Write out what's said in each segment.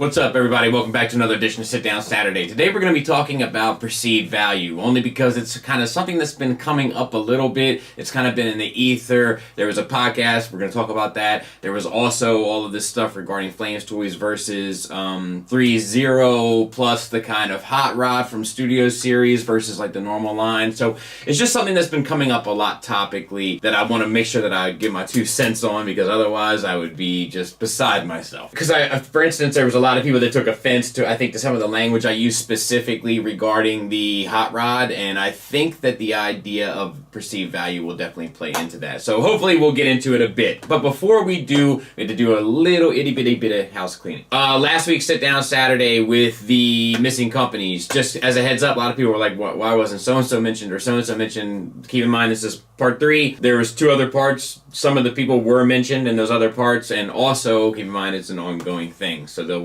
What's up, everybody? Welcome back to another edition of Sit Down Saturday. Today we're going to be talking about perceived value, only because it's kind of something that's been coming up a little bit. It's kind of been in the ether. There was a podcast. We're going to talk about that. There was also all of this stuff regarding Flames Toys versus 3-0 plus the kind of Hot Rod from Studio Series versus like the normal line. So it's just something that's been coming up a lot topically that I want to make sure that I give my 2 cents on, because otherwise I would be just beside myself. Because for instance, there was a lot of people that took offense to some of the language I used specifically regarding the Hot Rod, and I think that the idea of perceived value will definitely play into that. So hopefully we'll get into it a bit. But before we do, we have to do a little itty bitty bit of house cleaning. Last week, Sit Down Saturday with the missing companies. Just as a heads up, a lot of people were like, why wasn't so-and-so mentioned or so-and-so mentioned? Keep in mind, this is part 3. There was 2 other parts. Some of the people were mentioned in those other parts, and also keep in mind it's an ongoing thing, so there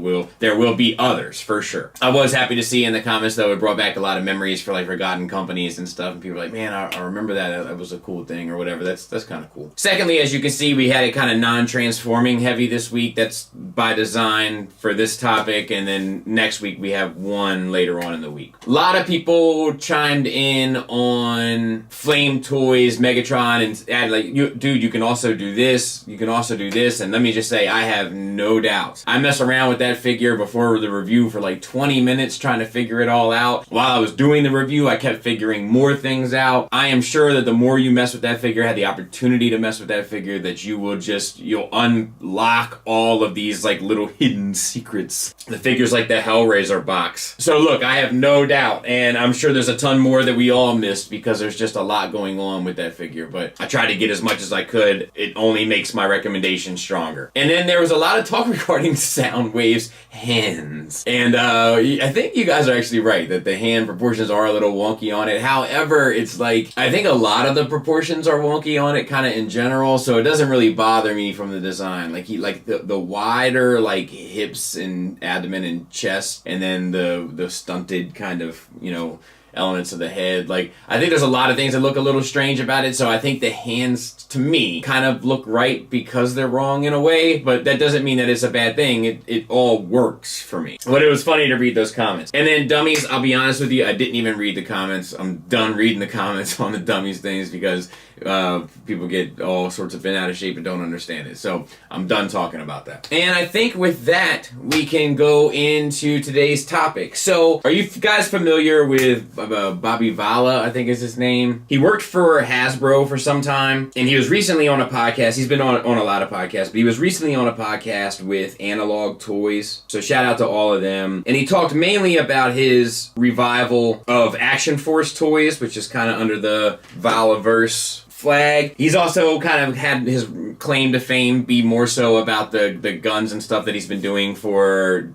will be others for sure. I was happy to see in the comments though it brought back a lot of memories for like forgotten companies and stuff, and people were like, man, I remember that was a cool thing or whatever. That's kind of cool. Secondly, as you can see, we had it kind of non-transforming heavy this week. That's by design for this topic, and then next week we have one later on in the week. A lot of people chimed in on Flame Toys Megatron and added like, dude, you can also do this, you can also do this, and let me just say, I have no doubt. I mess around with that figure before the review for like 20 minutes trying to figure it all out. While I was doing the review, I kept figuring more things out. I am sure that the more you mess with that figure, had the opportunity to mess with that figure, that you'll unlock all of these like little hidden secrets. The figure's like the Hellraiser box. So look, I have no doubt, and I'm sure there's a ton more that we all missed because there's just a lot going on with that figure, but I tried to get as much as I could. It only makes my recommendation stronger. And then there was a lot of talk regarding Soundwave's hands. And I think you guys are actually right that the hand proportions are a little wonky on it. However, it's like, I think a lot of the proportions are wonky on it kind of in general, so it doesn't really bother me from the design. Like the wider like hips and abdomen and chest, and then the stunted kind of, elements of the head. Like, I think there's a lot of things that look a little strange about it, so I think the hands, to me, kind of look right because they're wrong in a way, but that doesn't mean that it's a bad thing. It all works for me. But it was funny to read those comments. And then dummies, I'll be honest with you, I didn't even read the comments. I'm done reading the comments on the dummies things because people get all sorts of bent out of shape and don't understand it. So I'm done talking about that. And I think with that, we can go into today's topic. So, are you guys familiar with Bobby Vala, I think is his name? He worked for Hasbro for some time, and he was recently on a podcast. He's been on a lot of podcasts, but he was recently on a podcast with Analog Toys. So shout out to all of them. And he talked mainly about his revival of Action Force toys, which is kind of under the Valaverse flag. He's also kind of had his claim to fame be more so about the guns and stuff that he's been doing for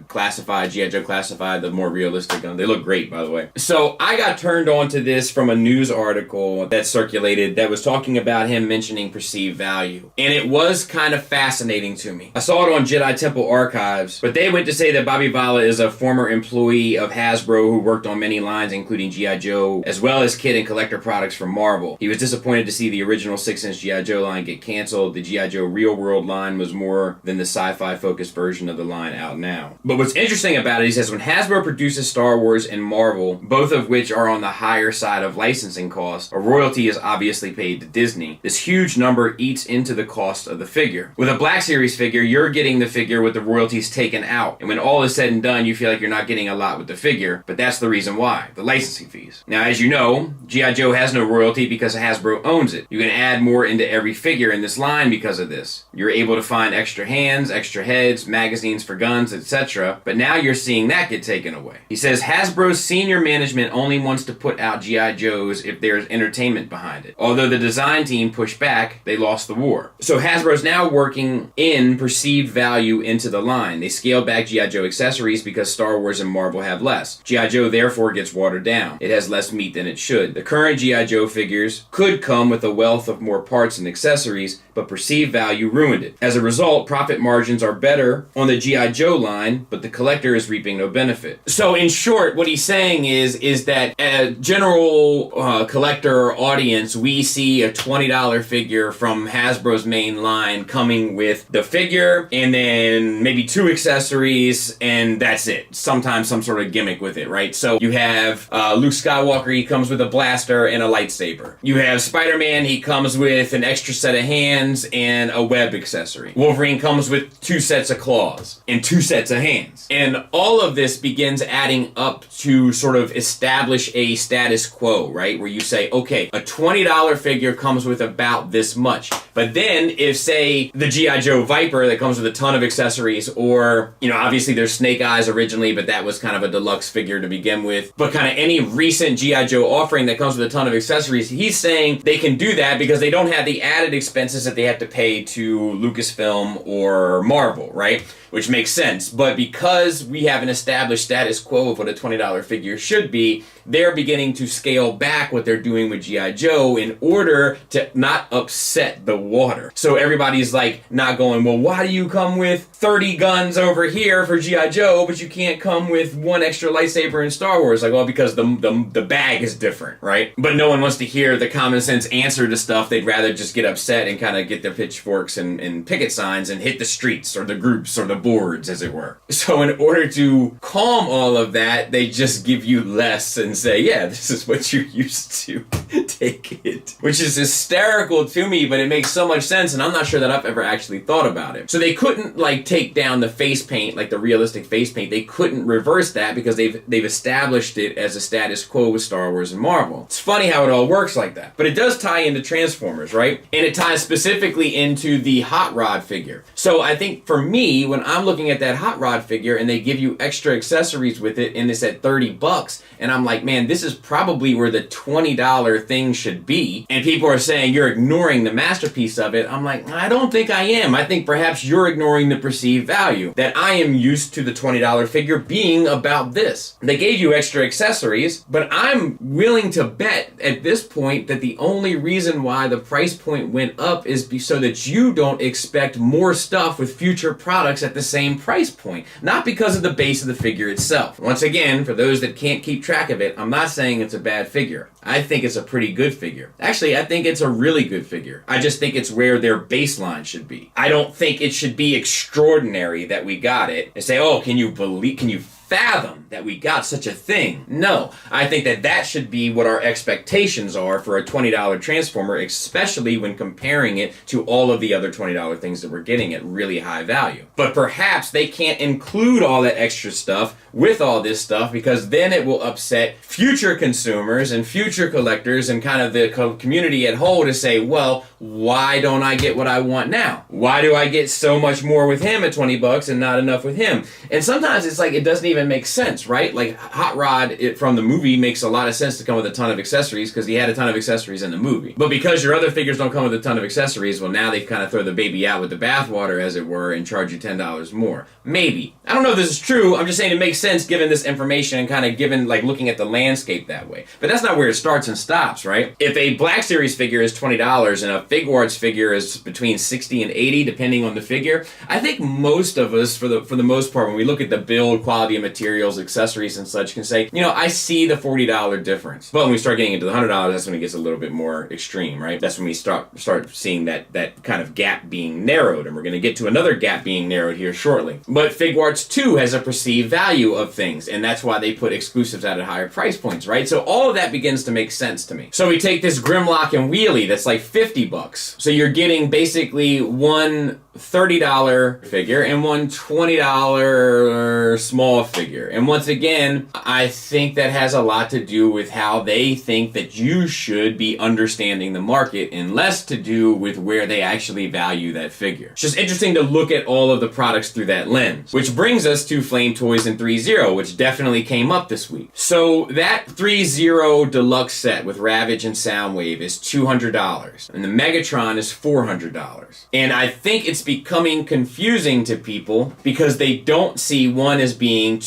Classified, G.I. Joe Classified, the more realistic guns. They look great, by the way. So I got turned on to this from a news article that circulated that was talking about him mentioning perceived value. And it was kind of fascinating to me. I saw it on Jedi Temple Archives, but they went to say that Bobby Vala is a former employee of Hasbro who worked on many lines, including G.I. Joe, as well as kid and collector products from Marvel. He was disappointed to see the original 6-inch G.I. Joe line get canceled. The G.I. Joe Real World line was more than the sci-fi focused version of the line out now. But what's interesting about it, he says, when Hasbro produces Star Wars and Marvel, both of which are on the higher side of licensing costs, a royalty is obviously paid to Disney. This huge number eats into the cost of the figure. With a Black Series figure, you're getting the figure with the royalties taken out. And when all is said and done, you feel like you're not getting a lot with the figure, but that's the reason why, the licensing fees. Now, as you know, G.I. Joe has no royalty because Hasbro owns it. You can add more into every figure in this line because of this. You're able to find extra hands, extra heads, magazines for guns, etc. But now you're seeing that get taken away. He says Hasbro's senior management only wants to put out G.I. Joes if there's entertainment behind it. Although the design team pushed back, they lost the war. So Hasbro's now working in perceived value into the line. They scaled back G.I. Joe accessories because Star Wars and Marvel have less. G.I. Joe therefore gets watered down. It has less meat than it should. The current G.I. Joe figures could should come with a wealth of more parts and accessories, but perceived value ruined it. As a result, profit margins are better on the G.I. Joe line, but the collector is reaping no benefit. So in short, what he's saying is that a general collector audience, we see a $20 figure from Hasbro's main line coming with the figure and then maybe 2 accessories, and that's it. Sometimes some sort of gimmick with it, right? So you have Luke Skywalker, he comes with a blaster and a lightsaber. You have Spider-Man, he comes with an extra set of hands and a web accessory. Wolverine comes with 2 sets of claws and 2 sets of hands. And all of this begins adding up to sort of establish a status quo, right? Where you say, okay, a $20 figure comes with about this much. But then if, say, the G.I. Joe Viper that comes with a ton of accessories, or, you know, obviously there's Snake Eyes originally, but that was kind of a deluxe figure to begin with. But kind of any recent G.I. Joe offering that comes with a ton of accessories, he's saying they can do that because they don't have the added expenses that they have to pay to Lucasfilm or Marvel, right? Which makes sense. But because we have an established status quo of what a $20 figure should be, they're beginning to scale back what they're doing with G.I. Joe in order to not upset the water. So everybody's like not going, well, why do you come with 30 guns over here for G.I. Joe, but you can't come with 1 extra lightsaber in Star Wars? Like, well, because the bag is different, right? But no one wants to hear the common sense answer to stuff. They'd rather just get upset and kind of get their pitchforks and picket signs and hit the streets or the groups or the boards, as it were. So in order to calm all of that, they just give you less and say, yeah, this is what you're used to. Take it. Which is hysterical to me, but it makes so much sense, and I'm not sure that I've ever actually thought about it. So they couldn't, like, take down the face paint, like the realistic face paint. They couldn't reverse that because they've established it as a status quo with Star Wars and Marvel. It's funny how it all works like that. But it does tie into Transformers, right? And it ties specifically into the Hot Rod figure. So I think for me, when I'm looking at that Hot Rod figure and they give you extra accessories with it and it's at $30, and I'm like, man, this is probably where the $20 thing should be, and people are saying you're ignoring the masterpiece of it, I'm like, I don't think I am. I think perhaps you're ignoring the perceived value. That I am used to the $20 figure being about this. They gave you extra accessories, but I'm willing to bet at this point that the only reason why the price point went up is so that you don't expect more stuff with future products at the same price point, not because of the base of the figure itself. Once again, for those that can't keep track of it, I'm not saying it's a bad figure. I think it's a pretty good figure. Actually, I think it's a really good figure. I just think it's where their baseline should be. I don't think it should be extraordinary that we got it and say, oh, can you fathom that we got such a thing? No, I think that should be what our expectations are for a $20 Transformer, especially when comparing it to all of the other $20 things that we're getting at really high value. But perhaps they can't include all that extra stuff with all this stuff, because then it will upset future consumers and future collectors and kind of the community at whole to say, well, why don't I get what I want now? Why do I get so much more with him at $20 and not enough with him? And sometimes it's like it doesn't even make sense, right? Like Hot Rod from the movie makes a lot of sense to come with a ton of accessories because he had a ton of accessories in the movie. But because your other figures don't come with a ton of accessories, well, now they kind of throw the baby out with the bathwater, as it were, and charge you $10 more. Maybe. I don't know if this is true. I'm just saying it makes sense given this information and kind of given, like, looking at the landscape that way. But that's not where it starts and stops, right? If a Black Series figure is $20 and a Figuarts figure is between $60 and $80, depending on the figure, I think most of us, for the most part, when we look at the build, quality of materials, accessories, and such, can say, you know, I see the $40 difference. But when we start getting into the $100, that's when it gets a little bit more extreme, right? That's when we start seeing that kind of gap being narrowed, and we're going to get to another gap being narrowed here shortly. But Figuarts too has a perceived value of things, and that's why they put exclusives out at higher price points, right? So all of that begins to make sense to me. So we take this Grimlock and Wheelie that's like $50. So you're getting basically one $30 figure and one $20 small figure. And once again, I think that has a lot to do with how they think that you should be understanding the market, and less to do with where they actually value that figure. It's just interesting to look at all of the products through that lens. Which brings us to Flame Toys and 3-0, which definitely came up this week. So that 3-0 deluxe set with Ravage and Soundwave is $200, and the Megatron is $400. And I think it's becoming confusing to people because they don't see one as as being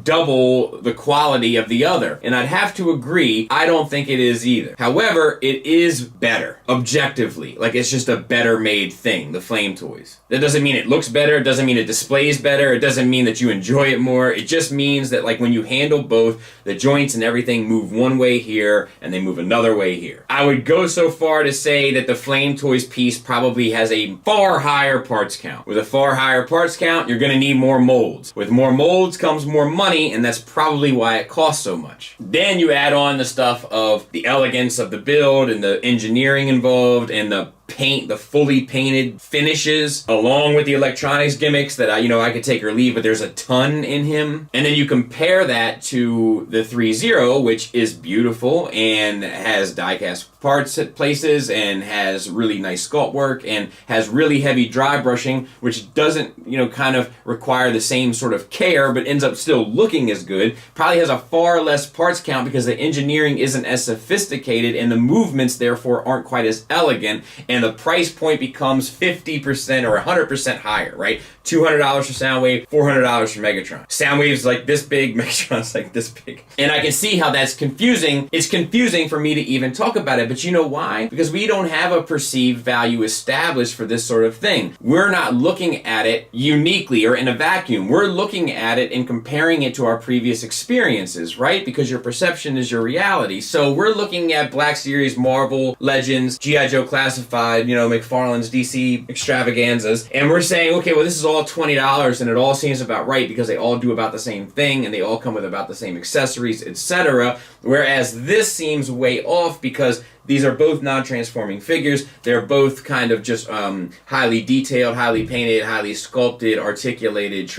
double the quality of the other. And I'd have to agree, I don't think it is either. However, it is better, objectively. Like, it's just a better made thing, the flame toys. That doesn't mean it looks better, it doesn't mean it displays better, it doesn't mean that you enjoy it more. It just means that, like, when you handle both, the joints and everything move one way here, and they move another way here. I would go so far to say that the flame toys piece probably has a far higher parts count. With a far higher parts count, you're gonna need more molds. With more molds comes more money, and that's probably why it costs so much. Then you add on the stuff of the elegance of the build and the engineering involved and the paint, the fully painted finishes, along with the electronics gimmicks that I could take or leave, but there's a ton in him. And then you compare that to the 3.0, which is beautiful and has die-cast parts at places and has really nice sculpt work and has really heavy dry brushing, which doesn't, kind of require the same sort of care, but ends up still looking as good. Probably has a far less parts count because the engineering isn't as sophisticated and the movements therefore aren't quite as elegant, and the price point becomes 50% or 100% higher, right? $200 for Soundwave, $400 for Megatron. Soundwave's like this big, Megatron's like this big. And I can see how that's confusing. It's confusing for me to even talk about it, but you know why? Because we don't have a perceived value established for this sort of thing. We're not looking at it uniquely or in a vacuum. We're looking at it and comparing it to our previous experiences, right? Because your perception is your reality. So we're looking at Black Series, Marvel, Legends, G.I. Joe Classified, McFarlane's DC extravaganzas, and we're saying, okay, well, this is all $20 and it all seems about right because they all do about the same thing and they all come with about the same accessories, etc. Whereas this seems way off because these are both non-transforming figures. They're both kind of just highly detailed, highly painted, highly sculpted, articulated,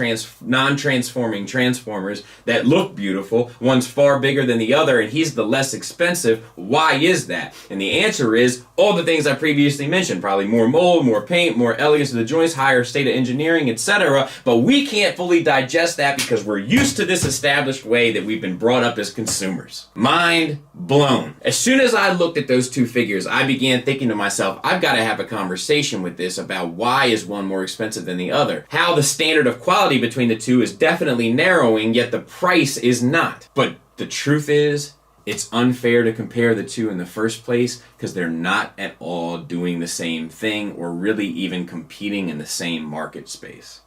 non-transforming Transformers that look beautiful. One's far bigger than the other, and he's the less expensive. Why is that? And the answer is all the things I previously mentioned. Probably more mold, more paint, more elegance of the joints, higher state of engineering, etc. But we can't fully digest that because we're used to this established way that we've been brought up as consumers. Mind blown. As soon as I looked at those two figures, I began thinking to myself, I've got to have a conversation with this about why is one more expensive than the other. How the standard of quality between the two is definitely narrowing, yet the price is not. But the truth is, it's unfair to compare the two in the first place because they're not at all doing the same thing or really even competing in the same market space.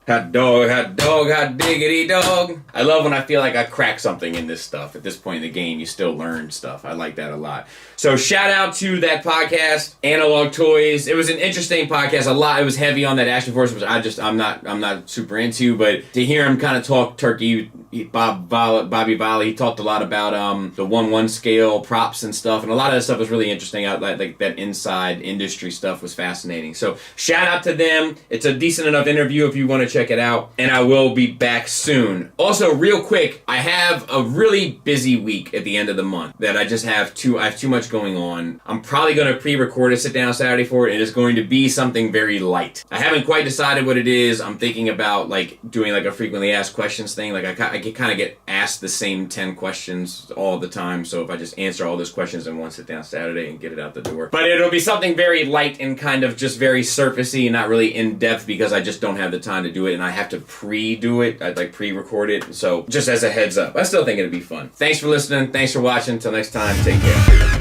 Hot dog, hot dog, hot diggity dog. I love when I feel like I crack something in this stuff. At this point in the game, you still learn stuff. I like that a lot. So shout out to that podcast, Analog Toys. It was an interesting podcast. It was heavy on that Action Force, which I'm not super into. But to hear him kind of talk turkey, Bobby Volley, he talked a lot about the 1/1 scale props and stuff, and a lot of that stuff was really interesting. Like that inside industry stuff was fascinating. So shout out to them. It's a decent enough interview if you want to check it out, and I will be back soon. Also, real quick, I have a really busy week at the end of the month that I have too much going on. I'm probably going to pre-record a sit-down Saturday for it, and it's going to be something very light. I haven't quite decided what it is. I'm thinking about doing a frequently asked questions thing. I kind of get asked the same 10 questions all the time, so if I just answer all those questions in one sit-down Saturday and get it out the door. But it'll be something very light and kind of just very surfacey, not really in-depth because I just don't have the time to do it, and I have to pre-do it. I'd pre-record it, so just as a heads up. I still think it'd be fun. Thanks for listening. Thanks for watching. Until next time, take care.